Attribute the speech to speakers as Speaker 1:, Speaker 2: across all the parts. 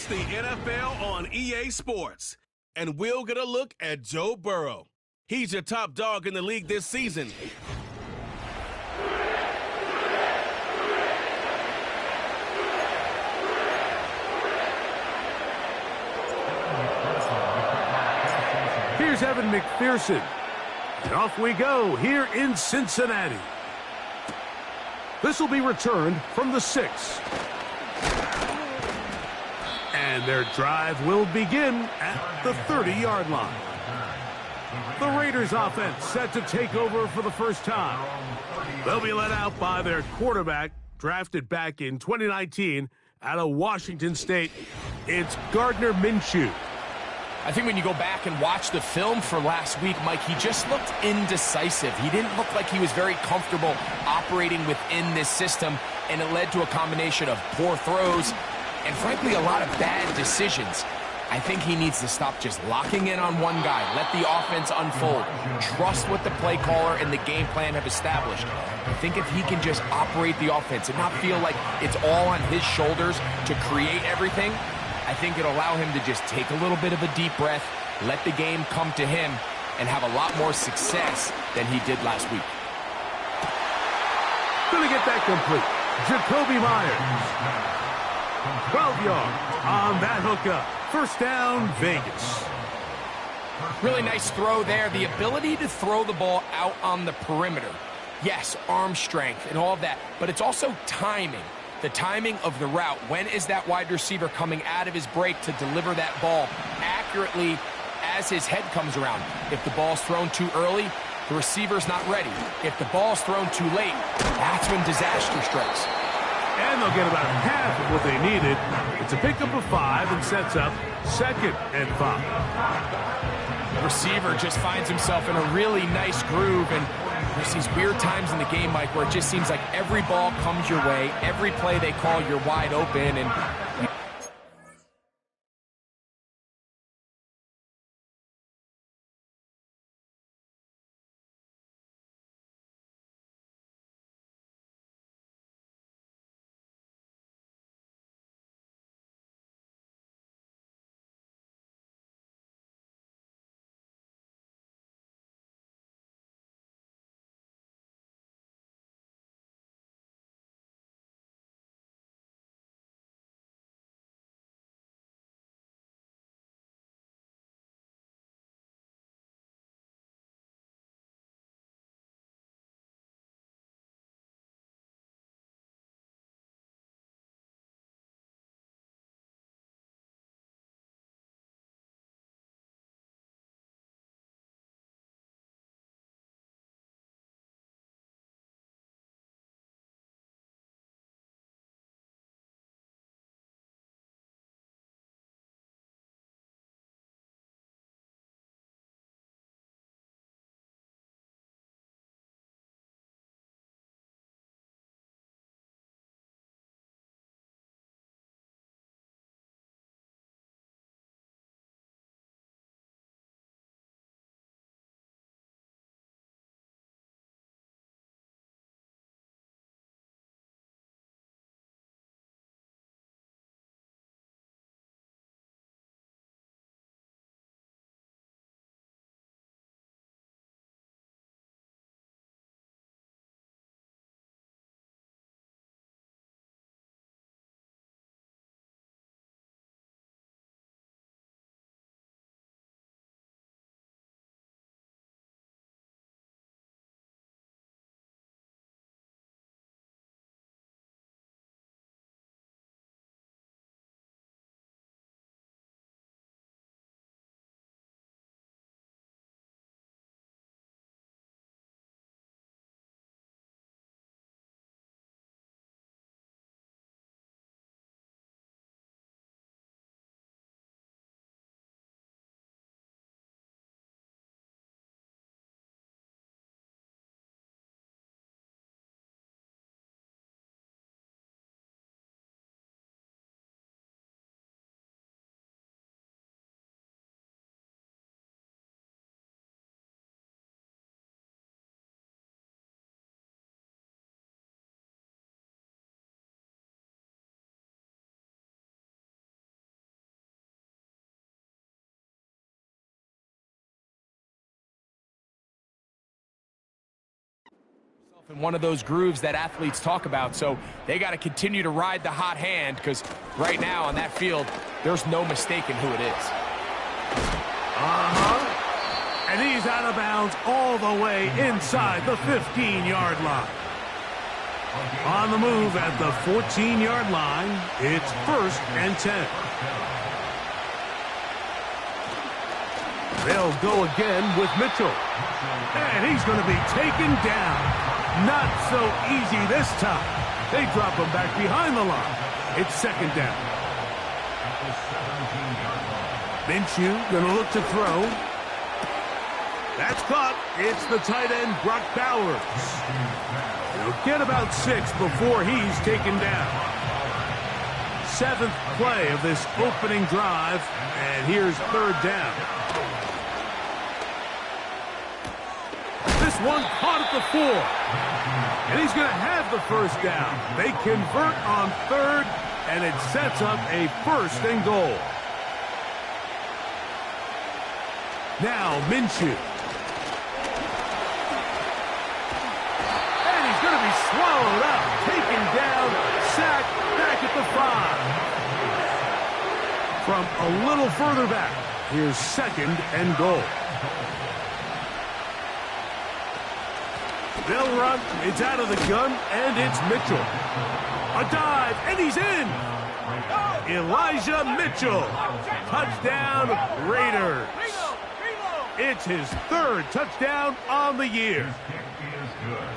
Speaker 1: It's the NFL on EA Sports, and we'll get a look at Joe Burrow. He's your top dog in the league this season.
Speaker 2: Here's Evan McPherson. And off we go here in Cincinnati. This will be returned from the 6. And their drive will begin at the 30-yard line. The Raiders offense set to take over for the first time. They'll be led out by their quarterback, drafted back in 2019 out of Washington State. It's Gardner Minshew.
Speaker 3: I think when you go back and watch the film for last week, Mike, he just looked indecisive. He didn't look like he was very comfortable operating within this system, and it led to a combination of poor throws and, frankly, a lot of bad decisions. I think he needs to stop just locking in on one guy. Let the offense unfold. Trust what the play caller and the game plan have established. I think if he can just operate the offense and not feel like it's all on his shoulders to create everything, I think it'll allow him to just take a little bit of a deep breath, let the game come to him, and have a lot more success than he did last week.
Speaker 2: Gonna get that complete. Jacoby Myers. 12 yards on that hookup. First down, Vegas.
Speaker 3: Really nice throw there. The ability to throw the ball out on the perimeter. Yes, arm strength and all of that, but it's also timing. The timing of the route. When is that wide receiver coming out of his break to deliver that ball accurately as his head comes around? If the ball's thrown too early, the receiver's not ready. If the ball's thrown too late, that's when disaster strikes.
Speaker 2: And they'll get about half of what they needed. It's a pickup of 5 and sets up 2nd and 5.
Speaker 3: The receiver just finds himself in a really nice groove, and there's these weird times in the game, Mike, where it just seems like every ball comes your way, every play they call, you're wide open, and In one of those grooves that athletes talk about, so they got to continue to ride the hot hand, because right now on that field, there's no mistaking who it is.
Speaker 2: And he's out of bounds all the way inside the 15-yard line. On the move at the 14-yard line, it's 1st and 10. They'll go again with Mitchell. And he's going to be taken down. Not so easy this time. They drop him back behind the line. It's 2nd down. Minshew going to look to throw. That's caught. It's the tight end, Brock Bowers. He'll get about 6 before he's taken down. 7th play of this opening drive, and here's 3rd down. This one caught at the 4. And he's going to have the 1st down. They convert on 3rd, and it sets up a 1st and goal. Now Minshew. And he's going to be swallowed up, taken down, sacked, back at the 5. From a little further back, here's 2nd and goal. They'll run. It's out of the gun, and it's Mitchell. A dive, and he's in. Elijah Mitchell. Touchdown, Raiders. It's his 3rd touchdown on the year.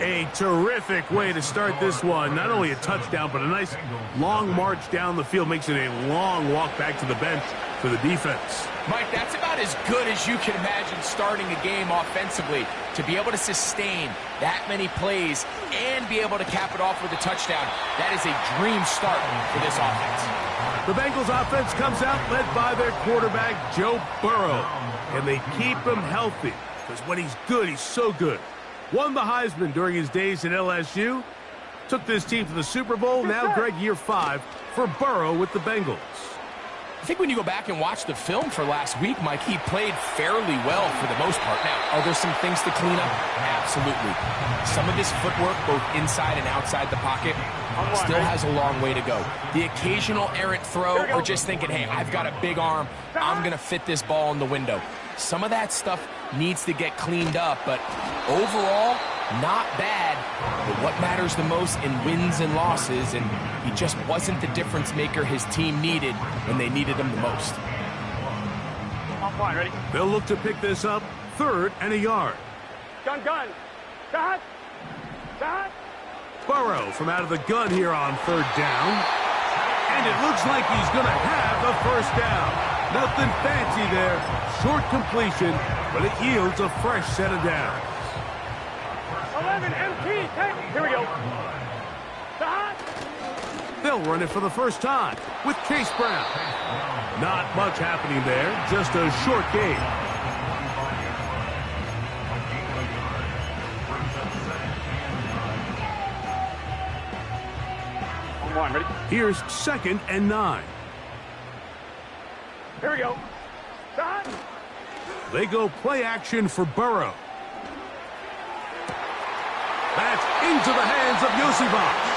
Speaker 2: A terrific way to start this one. Not only a touchdown, but a nice long march down the field. Makes it a long walk back to the bench for the defense.
Speaker 3: Mike, that's about as good as you can imagine starting a game offensively. To be able to sustain that many plays and be able to cap it off with a touchdown, that is a dream start for this offense.
Speaker 2: The Bengals offense comes out led by their quarterback, Joe Burrow. And they keep him healthy, because when he's good, he's so good. Won the Heisman during his days at LSU. Took this team to the Super Bowl. Now, Greg, year 5 for Burrow with the Bengals.
Speaker 3: I think when you go back and watch the film for last week, Mike, he played fairly well for the most part. Now, are there some things to clean up? Absolutely. Some of his footwork, both inside and outside the pocket, still has a long way to go. The occasional errant throw, or just thinking, hey, I've got a big arm, I'm going to fit this ball in the window. Some of that stuff needs to get cleaned up, but overall, not bad. But what matters the most in wins and losses, and he just wasn't the difference maker his team needed when they needed him the most.
Speaker 4: Ready?
Speaker 2: They'll look to pick this up, 3rd and a yard.
Speaker 4: Gun. Shot.
Speaker 2: Burrow from out of the gun here on 3rd down. And it looks like he's going to have the 1st down. Nothing fancy there. Short completion, but it yields a fresh set of downs.
Speaker 4: 11 MT. Here we go. Shot.
Speaker 2: They'll run it for the 1st time with Chase Brown. Not much happening there, just a short gain.
Speaker 4: Ready?
Speaker 2: Here's 2nd and 9.
Speaker 4: Here we go. Shot.
Speaker 2: They go play action for Burrow. That's into the hands of Yosivas.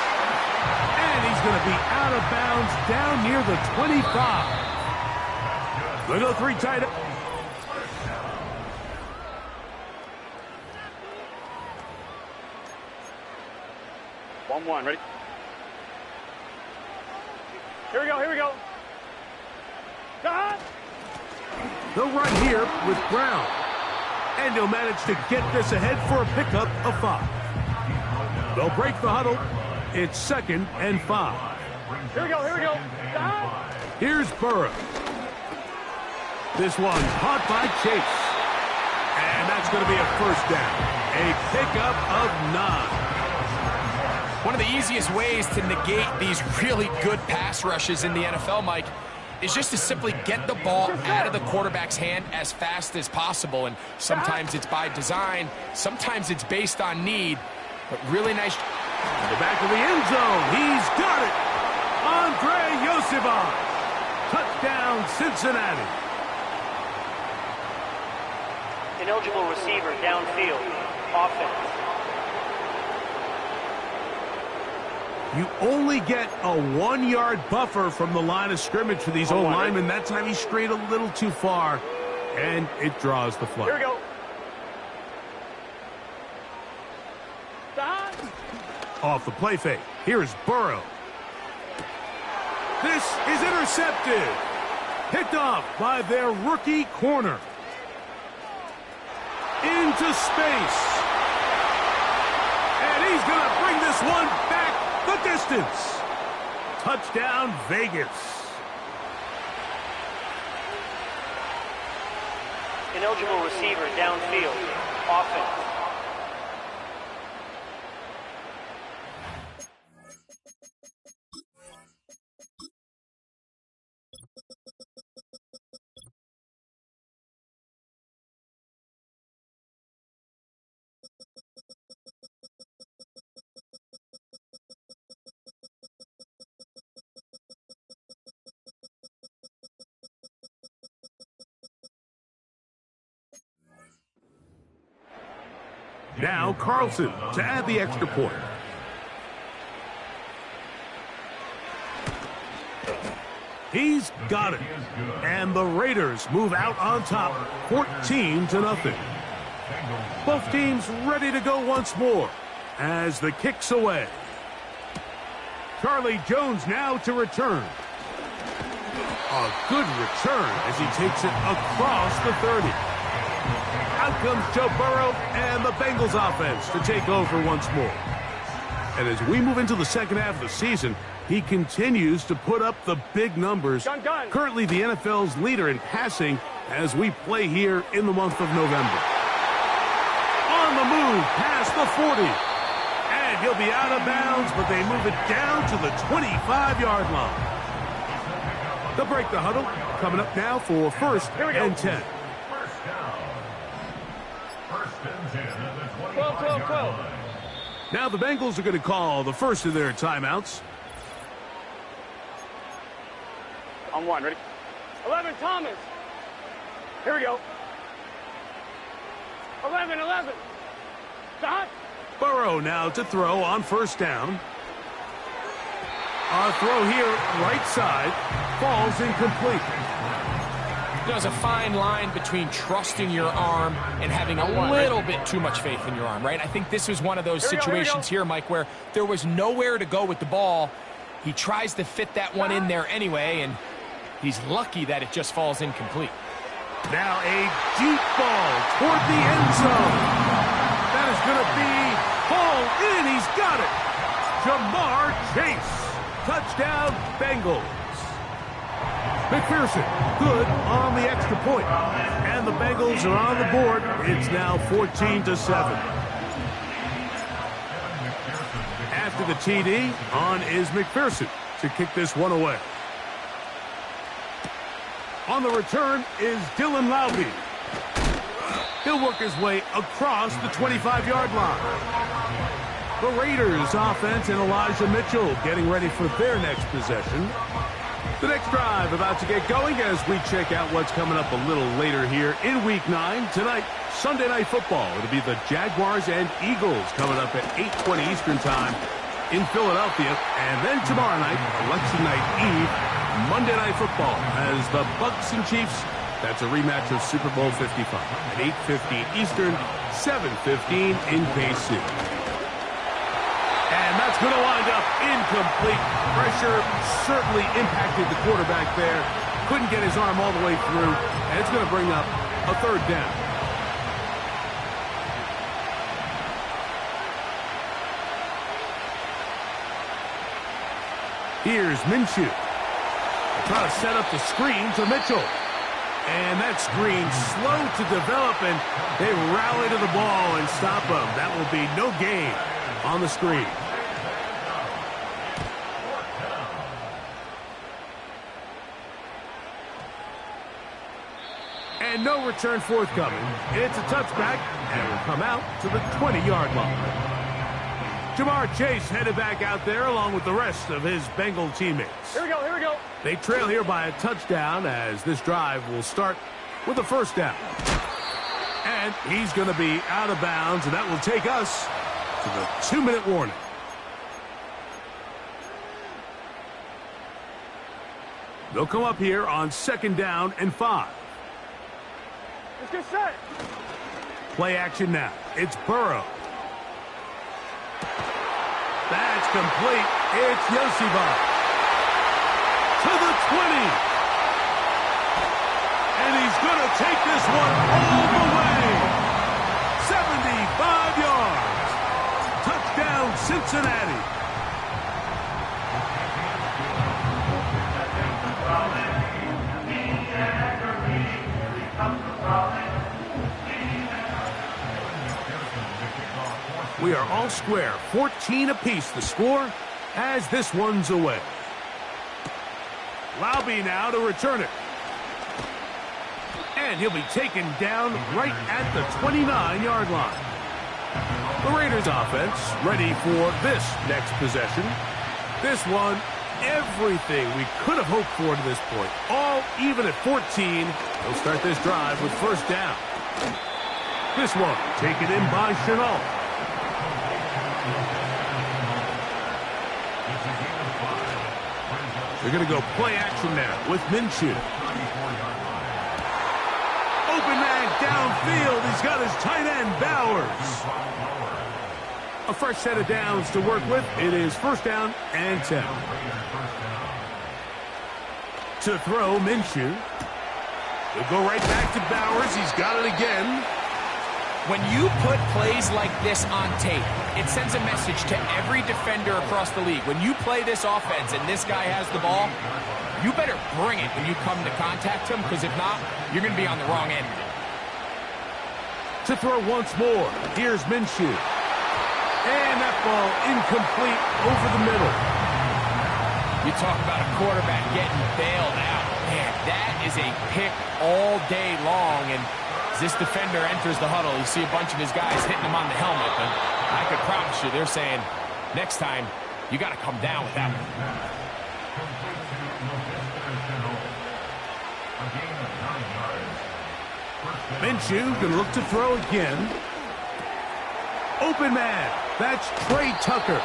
Speaker 2: And he's going to be out of bounds down near the 25. They go 3 tight end.
Speaker 4: One. Ready? Here we go. Shot.
Speaker 2: They'll run here with Brown. And he'll manage to get this ahead for a pickup of 5. They'll break the huddle. It's 2nd and 5.
Speaker 4: Here we go. Shot.
Speaker 2: Here's Burrow. This one's caught by Chase. And that's going to be a 1st down. A pickup of 9.
Speaker 3: One of the easiest ways to negate these really good pass rushes in the NFL, Mike, is just to simply get the ball out of the quarterback's hand as fast as possible. And sometimes it's by design, sometimes it's based on need, but really nice.
Speaker 2: In the back of the end zone, he's got it. Andre Yosivas. Touchdown, Cincinnati.
Speaker 5: Ineligible receiver downfield. Offense.
Speaker 2: You only get a 1-yard buffer from the line of scrimmage for these old linemen. That time he strayed a little too far, and it draws the flag.
Speaker 4: Here we go. Stop.
Speaker 2: Off the play fake. Here's Burrow. This is intercepted. Picked off by their rookie corner. Into space. And he's going to bring this one back the distance. Touchdown, Vegas.
Speaker 5: Ineligible receiver downfield. Offense.
Speaker 2: Now Carlson to add the extra point. He's got it. And the Raiders move out on top 14-0. Both teams ready to go once more as the kick's away. Charlie Jones now to return. A good return as he takes it across the 30. Out comes Joe Burrow and the Bengals offense to take over once more. And as we move into the second half of the season, he continues to put up the big numbers. Currently the NFL's leader in passing as we play here in the month of November. On the move past the 40. And he'll be out of bounds, but they move it down to the 25-yard line. They'll break the huddle. Coming up now for first and 10.
Speaker 4: 12.
Speaker 2: Now the Bengals are going to call the first of their timeouts.
Speaker 4: On one, ready? 11, Thomas. Here we go. 11. Stop.
Speaker 2: Burrow now to throw on first down. Our throw here, right side, falls incomplete.
Speaker 3: There's a fine line between trusting your arm and having a little bit too much faith in your arm, right? I think this was one of those situations here, Mike, where there was nowhere to go with the ball. He tries to fit that one in there anyway, and he's lucky that it just falls incomplete.
Speaker 2: Now a deep ball toward the end zone. That is going to be hauled in. He's got it. Jamar Chase. Touchdown, Bengals. McPherson, good on the extra point. And the Bengals are on the board. It's now 14-7. After the TD, on is McPherson to kick this one away. On the return is Dylan Lowby. He'll work his way across the 25-yard line. The Raiders offense and Elijah Mitchell getting ready for their next possession. The next drive about to get going as we check out what's coming up a little later here in Week 9. Tonight, Sunday Night Football. It'll be the Jaguars and Eagles coming up at 8:20 Eastern Time in Philadelphia. And then tomorrow night, Election Night Eve, Monday Night Football as the Bucs and Chiefs. That's a rematch of Super Bowl 55 at 8:50 Eastern, 7:15 in KC. And that's going to wind up incomplete. Pressure certainly impacted the quarterback there. Couldn't get his arm all the way through. And it's going to bring up a third down. Here's Minshew. Trying to set up the screen to Mitchell. And that screen slow to develop, and they rally to the ball and stop him. That will be no gain on the screen. And no return forthcoming. It's a touchback, and will come out to the 20-yard line. Jamar Chase headed back out there along with the rest of his Bengal teammates.
Speaker 4: Here we go.
Speaker 2: They trail here by a touchdown as this drive will start with a first down. And he's going to be out of bounds, and that will take us to the 2-minute warning. They'll come up here on 2nd down and 5.
Speaker 4: Let's get set.
Speaker 2: Play action now. It's Burrow. That's complete. It's Yoshiba. To the 20. And he's going to take this one all the way. 75 yards. Touchdown, Cincinnati. We are all square. 14 apiece the score as this one's away. Laube now to return it. And he'll be taken down right at the 29-yard line. The Raiders offense ready for this next possession. This one, everything we could have hoped for to this point. All even at 14. They'll start this drive with 1st down. This one taken in by Chenault. They're going to go play action now with Minshew. Open man downfield. He's got his tight end, Bowers. A fresh set of downs to work with. It is 1st down and 10. To throw, Minshew. He'll go right back to Bowers. He's got it again.
Speaker 3: When you put plays like this on tape, it sends a message to every defender across the league. When you play this offense and this guy has the ball, you better bring it when you come to contact him, because if not, you're going to be on the wrong end of it.
Speaker 2: To throw once more, here's Minshew. And that ball incomplete over the middle.
Speaker 3: You talk about a quarterback getting bailed out. Man, that is a pick all day long, and as this defender enters the huddle, you see a bunch of his guys hitting him on the helmet, but I could promise you they're saying, next time, you got to come down with that one.
Speaker 2: Minshew going to look to throw again. Open man. That's Trey Tucker.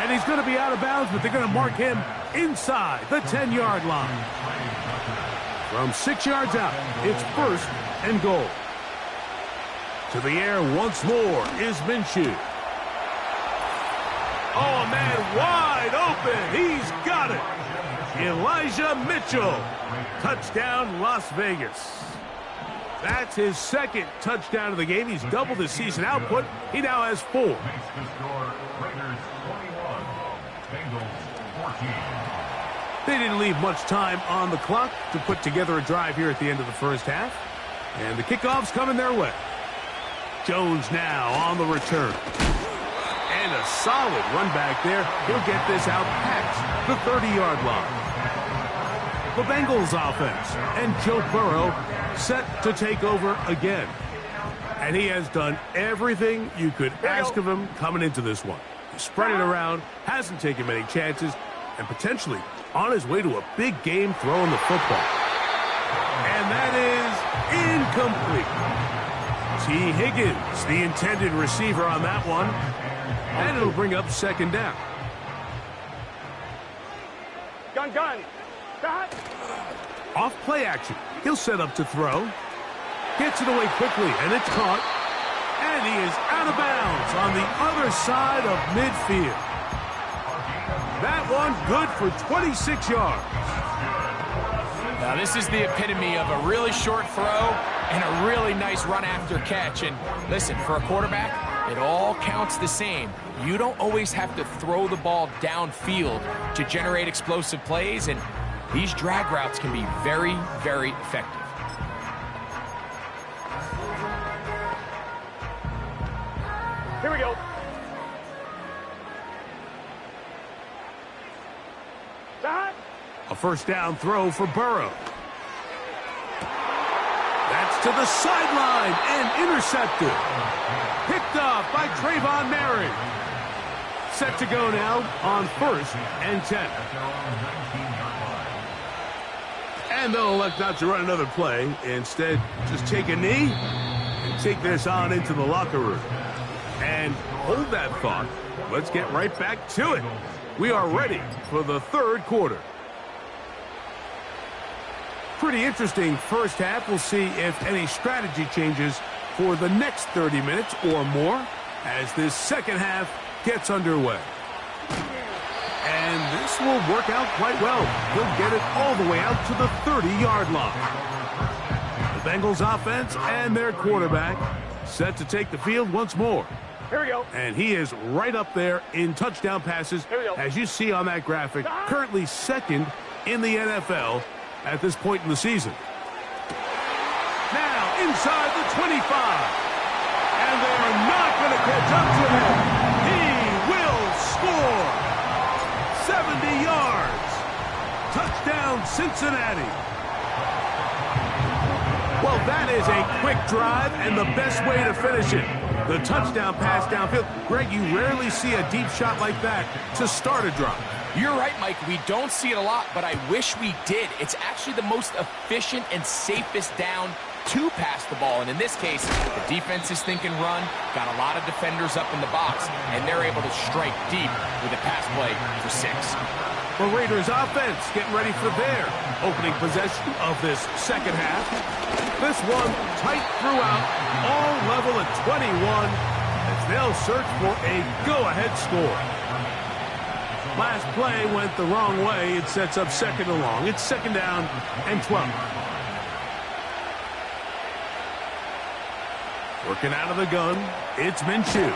Speaker 2: And he's going to be out of bounds, but they're going to mark him inside the 10-yard line. From 6 yards out, it's 1st and goal. To the air once more is Minshew. Oh, man, wide open. He's got it. Elijah Mitchell. Touchdown, Las Vegas. That's his 2nd touchdown of the game. He's doubled his season output. He now has 4. They didn't leave much time on the clock to put together a drive here at the end of the 1st half. And the kickoff's coming their way. Jones now on the return. And a solid run back there. He'll get this out past the 30-yard line. The Bengals offense and Joe Burrow set to take over again. And he has done everything you could ask of him coming into this one. He spread it around, hasn't taken many chances, and potentially on his way to a big game throwing the football. And that is incomplete. T. Higgins, the intended receiver on that one. And it'll bring up 2nd down.
Speaker 4: Gun. Stop.
Speaker 2: Off play action. He'll set up to throw. Gets it away quickly, and it's caught. And he is out of bounds on the other side of midfield. That one good for 26 yards.
Speaker 3: Now, this is the epitome of a really short throw and a really nice run after catch. And listen, for a quarterback, it all counts the same. You don't always have to throw the ball downfield to generate explosive plays, and these drag routes can be very, very effective.
Speaker 4: Here we go. Stop.
Speaker 2: A 1st down throw for Burrow. That's to the sideline and intercepted. Picked up by Trayvon Merritt. Set to go now on 1st and 10. And they'll elect not to run another play. Instead, just take a knee and take this on into the locker room. And hold that thought. Let's get right back to it. We are ready for the 3rd quarter. pretty interesting first half. We'll see if any strategy changes for the next 30 minutes or more as this second half gets underway. And this will work out quite well. He'll get it all the way out to the 30-yard line. The Bengals offense and their quarterback set to take the field once more.
Speaker 4: Here we go.
Speaker 2: And he is right up there in touchdown passes, as you see on that graphic, currently second in the NFL at this point in the season. Now inside the 25. And they are not going to catch up to him. He will score. 70 yards. Touchdown, Cincinnati. Well, that is a quick drive and the best way to finish it. The touchdown pass downfield. Greg, you rarely see a deep shot like that to start a drive.
Speaker 3: You're right, Mike. We don't see it a lot, but I wish we did. It's actually the most efficient and safest down to pass the ball. And in this case, the defense is thinking run, got a lot of defenders up in the box, and they're able to strike deep with a pass play for 6.
Speaker 2: The Raiders offense getting ready for their opening possession of this second half. This one tight throughout, all level at 21, as they'll search for a go-ahead score. Last play went the wrong way. It sets up second and long. It's second down and 12. Working out of the gun, it's Minshew.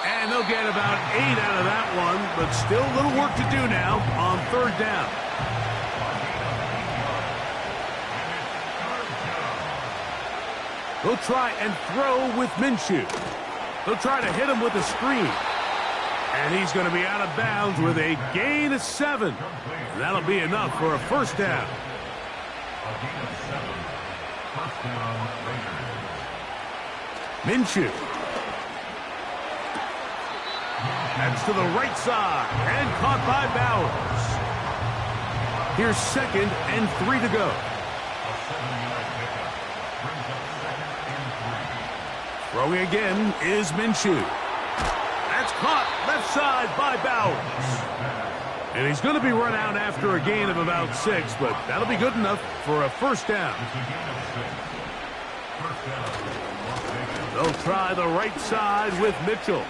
Speaker 2: And they'll get about 8 out of that one, but still a little work to do now on third down. They'll try and throw with Minshew. They'll try to hit him with a screen. And he's going to be out of bounds with a gain of 7. And that'll be enough for a first down. Minshew. That's to the right side and caught by Bowers. Here's second and 3 to go. Throwing again is Minshew. That's caught left side by Bowers. And he's going to be run out after a gain of about 6, but that'll be good enough for a first down. They'll try the right side with Mitchell.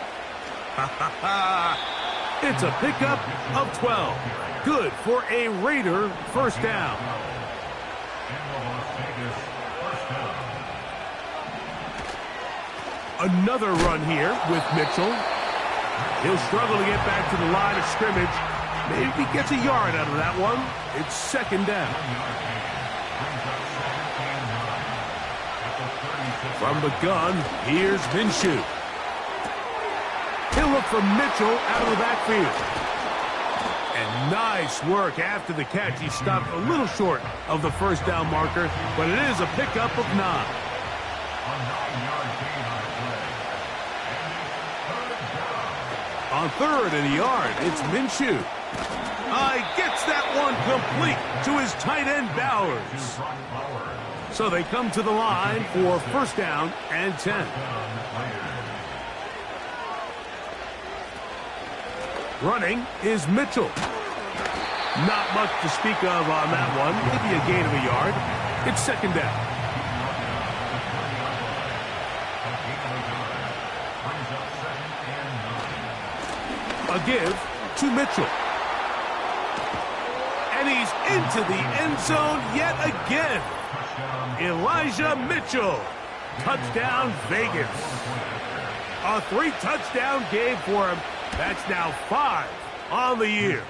Speaker 2: It's a pickup of 12. Good for a Raider first down. Another run here with Mitchell. He'll struggle to get back to the line of scrimmage. Maybe he gets a yard out of that one. It's second down. From the gun, here's Minshew. He'll look for Mitchell out of the backfield. And nice work after the catch. He stopped a little short of the first down marker, but it is a pickup of 9. On third and a yard, it's Minshew. Gets that one complete to his tight end Bowers. So they come to the line for first down and 10. Running is Mitchell. Not much to speak of on that one. Maybe a gain of a yard. It's second down. A give to Mitchell. And he's into the end zone yet again. Elijah Mitchell. Touchdown, Vegas. A 3-touchdown game for him. That's now 5 on the year.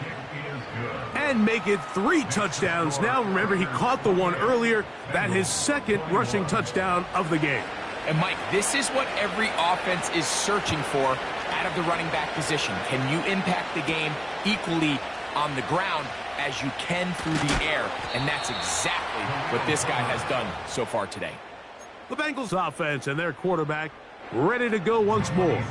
Speaker 2: And make it 3 touchdowns. Now, remember, he caught the one earlier. That his second rushing touchdown of the game.
Speaker 3: And, Mike, this is what every offense is searching for out of the running back position. Can you impact the game equally on the ground as you can through the air? And that's exactly what this guy has done so far today.
Speaker 2: The Bengals offense and their quarterback ready to go once more.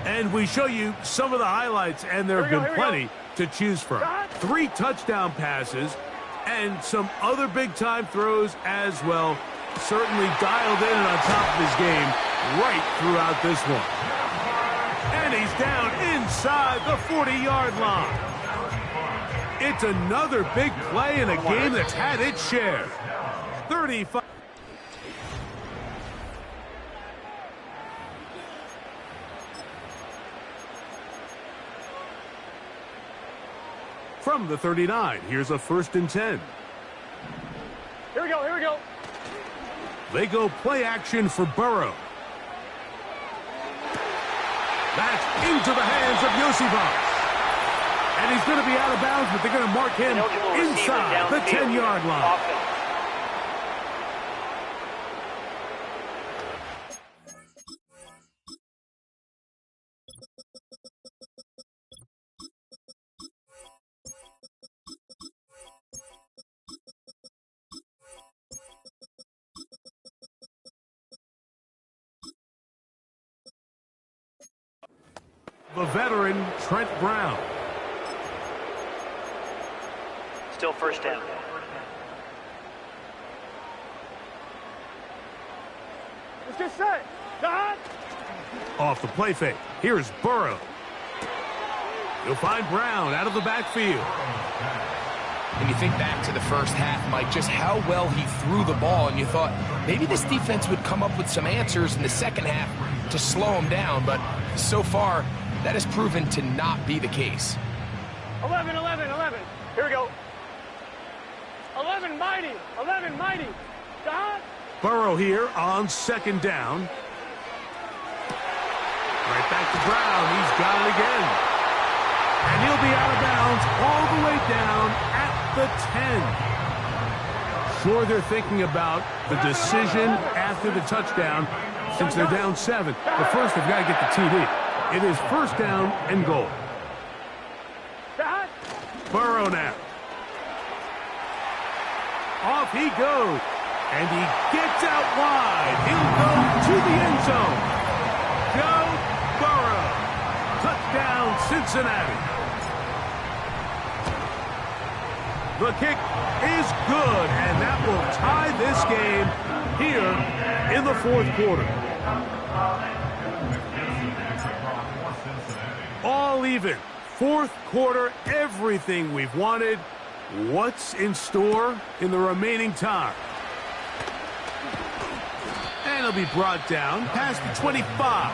Speaker 2: And we show you some of the highlights, and there have been plenty to choose from. 3 touchdown passes and some other big-time throws as well. Certainly dialed in and on top of his game right throughout this one. And he's down inside the 40-yard line. It's another big play in a game that's had its share. 35. From the 39, here's a 1st and 10.
Speaker 4: Here we go, here we go.
Speaker 2: They go play action for Burrow. That's into the hands of Yosibas. And he's going to be out of bounds, but they're going to mark him inside the 10-yard line.
Speaker 5: Offense.
Speaker 2: The veteran, Trent Brown.
Speaker 5: Still 1st down.
Speaker 4: Let's get set. Dot.
Speaker 2: Off the play fake. Here's Burrow. He'll find Brown out of the backfield.
Speaker 3: When you think back to the first half, Mike, just how well he threw the ball, and you thought maybe this defense would come up with some answers in the second half to slow him down, but so far, that has proven to not be the case.
Speaker 4: 11, 11, 11. Here we go. 11 mighty. 11 mighty. Dot.
Speaker 2: Burrow here on 2nd down. Right back to Brown. He's got it again. And he'll be out of bounds all the way down at the 10. Sure, they're thinking about the decision after the touchdown since they're down 7. But first, they've got to get the TD. It is 1st down and goal. Burrow now. Off he goes. And he gets out wide. He'll go to the end zone. Joe Burrow. Touchdown, Cincinnati. The kick is good, and that will tie this game here in the 4th quarter. All even. 4th quarter, everything we've wanted. What's in store in the remaining time? And he'll be brought down past the 25.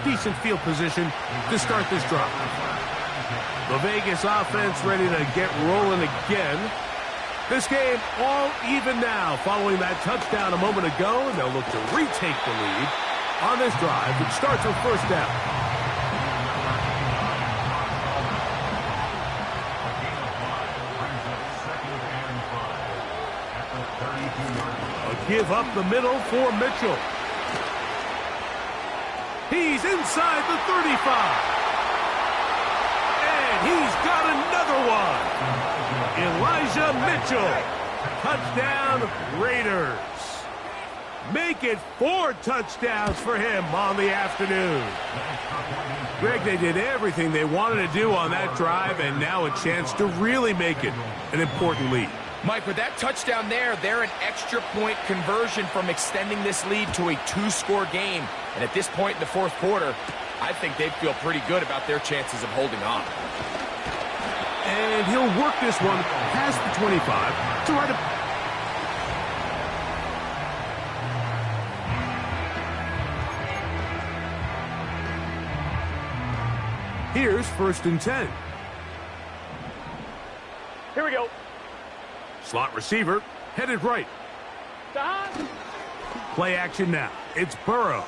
Speaker 2: Decent field position to start this drive. The Vegas offense ready to get rolling again. This game all even now following that touchdown a moment ago, and they'll look to retake the lead on this drive, which starts with 1st down. A give up the middle for Mitchell. He's inside the 35. And he's got another one. Elijah Mitchell. Touchdown, Raiders. Make it 4 touchdowns for him on the afternoon. Greg, they did everything they wanted to do on that drive, and now a chance to really make it an important lead.
Speaker 3: Mike, with that touchdown there, they're an extra point conversion from extending this lead to a 2-score game. And at this point in the 4th quarter, I think they feel pretty good about their chances of holding on.
Speaker 2: And he'll work this one past the 25 to right up. Here's 1st and 10.
Speaker 4: Here we go.
Speaker 2: Slot receiver, headed right.
Speaker 4: Dot.
Speaker 2: Play action now. It's Burrow.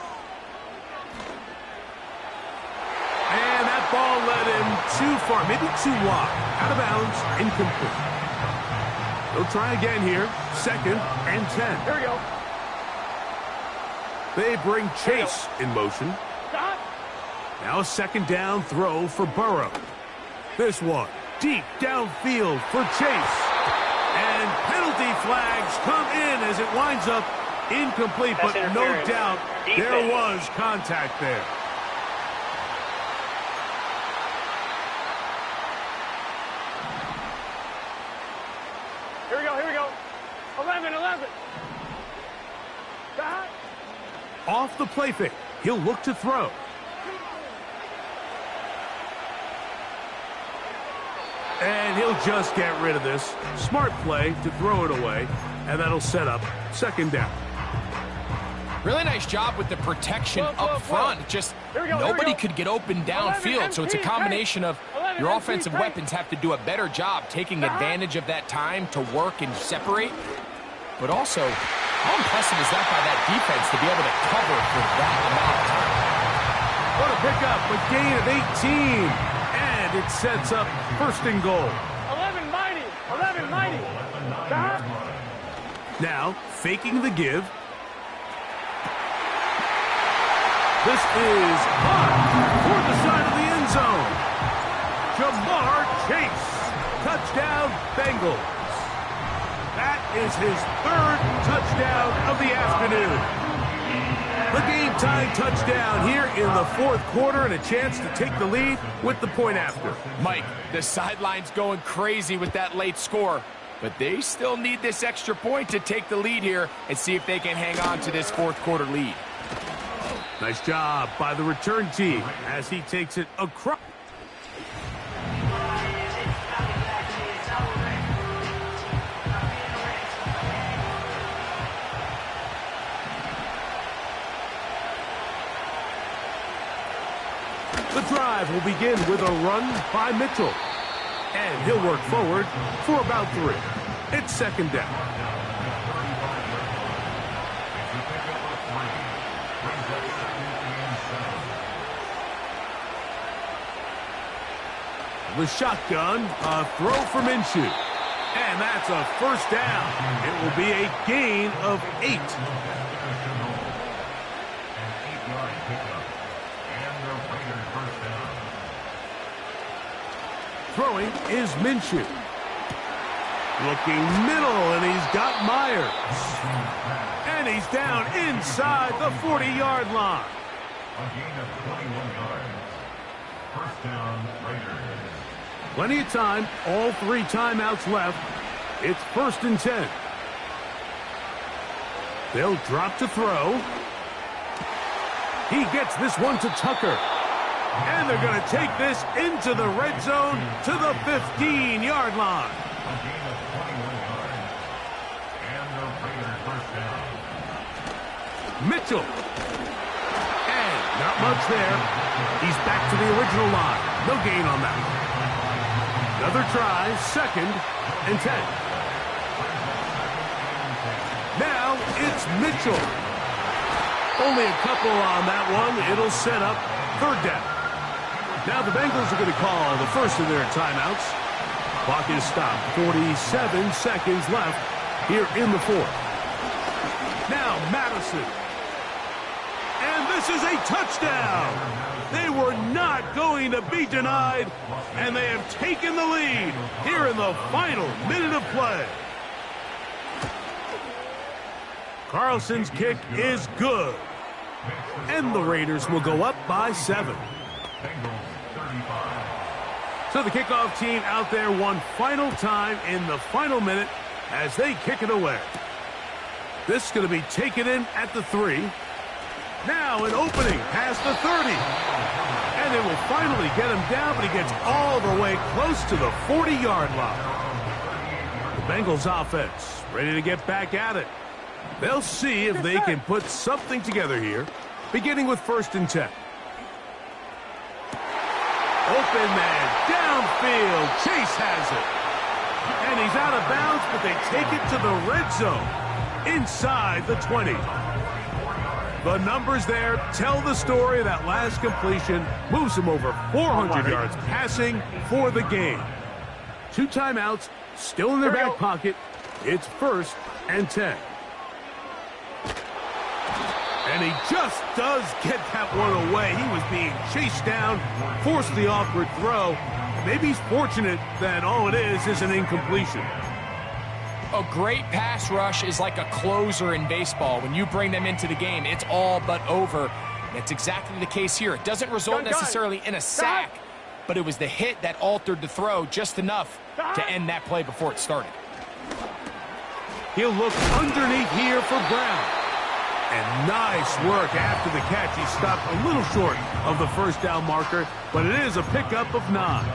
Speaker 2: And that ball led him too far, maybe too wide. Out of bounds, incomplete. They'll try again here. 2nd and 10.
Speaker 4: Here we go.
Speaker 2: They bring Chase in motion.
Speaker 4: Dot.
Speaker 2: Now a 2nd down throw for Burrow. This one deep downfield for Chase. And penalty flags come in as it winds up incomplete, but no doubt there was contact there.
Speaker 4: Here we go, here we go. 11, 11. Dot.
Speaker 2: Off the play fake. He'll look to throw. And he'll just get rid of this. Smart play to throw it away, and that'll set up second down.
Speaker 3: Really nice job with the protection up front. Just nobody could get open downfield, so it's a combination of your offensive weapons have to do a better job taking advantage of that time to work and separate. But also, how impressive is that by that defense to be able to cover for that amount of time?
Speaker 2: What a pickup, a gain of 18. And it sets up first and goal.
Speaker 4: 11 mighty. 11 mighty. Stop.
Speaker 2: Now, faking the give. This is caught toward the side of the end zone. Jamar Chase. Touchdown, Bengals. That is his third touchdown of the afternoon. The game-tying touchdown here in the fourth quarter and a chance to take the lead with the point after.
Speaker 3: Mike, the sideline's going crazy with that late score, but they still need this extra point to take the lead here and see if they can hang on to this fourth quarter lead.
Speaker 2: Nice job by the return team as he takes it across. The drive will begin with a run by Mitchell. And he'll work forward for about 3. It's second down. The shotgun, a throw for Minshew. And that's a first down. It will be a gain of 8. Throwing is Minshew. Looking middle, and he's got Myers. And he's down inside the 40-yard line.
Speaker 6: A gain of 21 yards. First down, Raiders.
Speaker 2: Plenty of time, all 3 timeouts left. It's first and 10. They'll drop to throw. He gets this one to Tucker. And they're going to take this into the red zone to the 15-yard line.
Speaker 6: A gain of 21 yards. And the Raiders first down.
Speaker 2: Mitchell. And not much there. He's back to the original line. No gain on that. Another try, second and 10. Now it's Mitchell. Only a couple on that one. It'll set up third down. Now the Bengals are going to call the first of their timeouts. Clock is stopped. 47 seconds left here in the fourth. Now Madison. And this is a touchdown. They were not going to be denied, and they have taken the lead here in the final minute of play. Carlson's kick is good, and the Raiders will go up by 7. So the kickoff team out there one final time in the final minute as they kick it away. This is going to be taken in at the 3. Now an opening past the 30. And they will finally get him down, but he gets all the way close to the 40-yard line. The Bengals offense ready to get back at it. They'll see if they can put something together here, beginning with first and 10. Open man, downfield, Chase has it. And he's out of bounds, but they take it to the red zone, inside the 20. The numbers there tell the story. That last completion moves him over 400 yards passing for the game. 2 timeouts still in their back pocket. It's first and 10. And he just does get that one away. He was being chased down, forced the awkward throw. Maybe he's fortunate that all it is an incompletion.
Speaker 3: A great pass rush is like a closer in baseball. When you bring them into the game, it's all but over. That's exactly the case here. It doesn't result necessarily in a sack, but it was the hit that altered the throw just enough to end that play before it started.
Speaker 2: He'll look underneath here for Brown. And nice work after the catch. He stopped a little short of the first down marker, but it is a pickup of 9.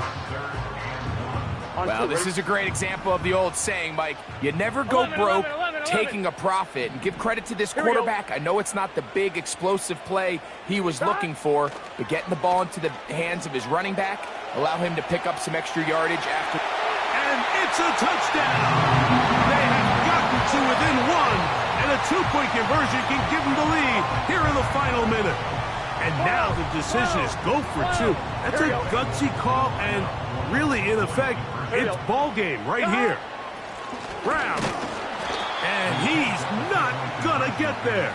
Speaker 3: Well, this is a great example of the old saying, Mike. You never go
Speaker 4: 11,
Speaker 3: broke
Speaker 4: 11,
Speaker 3: taking a profit. And give credit to this quarterback. I know it's not the big explosive play he was looking for, but getting the ball into the hands of his running back, allow him to pick up some extra yardage after.
Speaker 2: And it's a touchdown. They have gotten to within one, and a two-point conversion can give them the lead here in the final minute. And now the decision is go for two. That's a gutsy call, and really, in effect, it's ball game right here. Brown. And he's not gonna get there.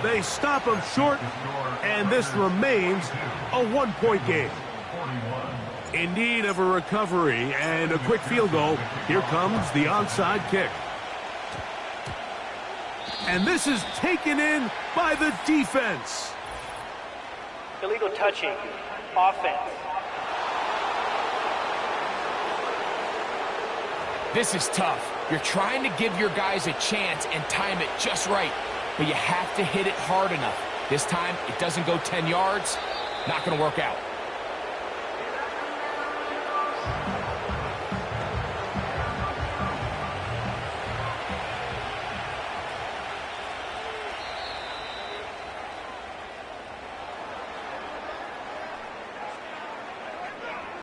Speaker 2: They stop him short, and this remains a one-point game. In need of a recovery and a quick field goal, here comes the onside kick. And this is taken in by the defense.
Speaker 5: Illegal touching. Offense.
Speaker 3: This is tough. You're trying to give your guys a chance and time it just right, but you have to hit it hard enough. This time, it doesn't go 10 yards. Not going to work out.